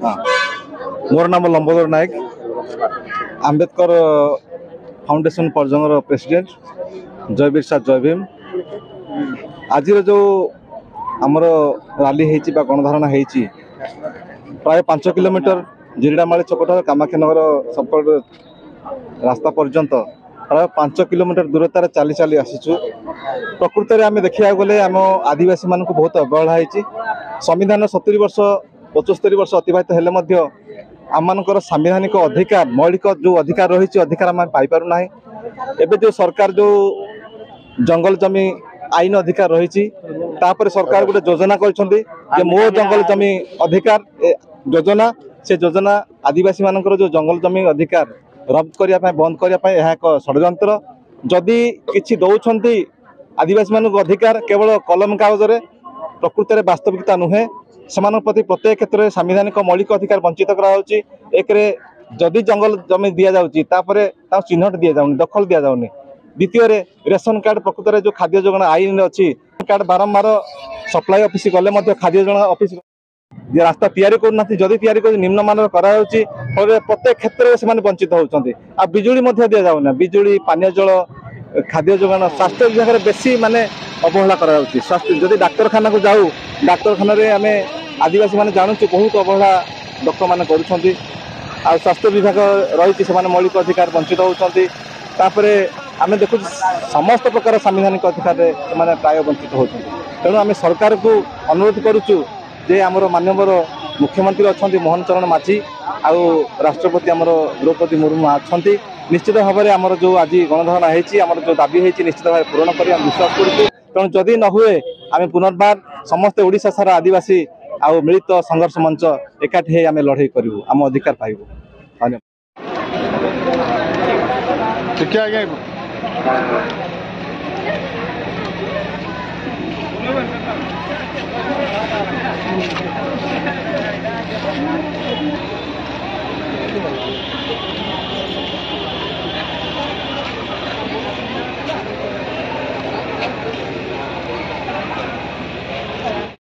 हाँ मोर नाम लंबोदर नायक Ambedkar foundation परजंगर president जय बिरसा जय भीम। आज जो आमर रैली होती गणधारणा होती प्राय 5 किलोमीटर जिरीडामाली छकठ कामाक्षीनगर सपट रास्ता पर्यंत प्राय 5 किलोमीटर दूरतार चली चली आसीचु। प्रकृत में आम देखा गले आम आदिवासी मानक बहुत अवहेला होती। संविधान 70 वर्ष 75 वर्ष अतिबाहित हेले आम संवैधानिक अधिकार मौलिक जो अधिकार रही अधिकार आम पाइना। एवं जो सरकार जो जंगल जमी आईन अधिकार रही सरकार गोटे योजना कर मो जंगल जमी अधिकार योजना से योजना आदिवासी मानकर जो जंगल जमी अधिकार रद्द करने बंद करने यह एक षड्यंत्र। जदि किसी दौरान आदिवासी मान अधिकार केवल कलम कागज में प्रकृत में वास्तविकता नुहे से प्रति प्रत्येक क्षेत्र में संवैधानिक मौलिक अधिकार वंचित कराई। एक जदि जंगल जमी दि जापर चिन्हट दि जाऊनी दखल दि जाऊनी। द्वितीय रेशन कार्ड प्रकृत में जो खाद्य जोगाण आईन अच्छी कार्ड बारंबार सप्लाई ऑफिस गले खाद्य जोगाण ऑफिस रास्ता तैयारी करना जदि तैयारी कर निम्नमान कर प्रत्येक क्षेत्र में वंचित होती। आ बिजुली दि जाऊना बिजुली पानीय जल खाद्य जोगाण स्वास्थ्य विभाग में बेसी माने अवहेला करा स्वास्थ्य जदि डाक्तरखाना को जाऊ डाक्तरखाना आम आदिवासी मैंने जानूँ बहुत अवहेला डॉक्टर मैंने कर स्वास्थ्य विभाग रही मौलिक अधिकार वंचित होती। आम देखु समस्त प्रकार संवैधानिक अधिकार से प्राय वंचित होती। तेणु आम सरकार को अनुरोध करुचु जे आमर मानवर मुख्यमंत्री अच्छा मोहन चरण माझी आउ राष्ट्रपति आमर द्रौपदी मुर्मू अच्छा निश्चित भाव में आमर जो आज गणधारणा होती आमर जो दाबी होती निश्चित भाव पूरण कर विश्वास करूँ। तेणु जदि न हुए आम पुनर्बार समस्त ओडिशा सारा आदिवासी आउ मिलित संघर्ष मंच एकाठी आम लड़ाई करूँ आम अधिकार पाइबू। धन्यवाद। ठीक है।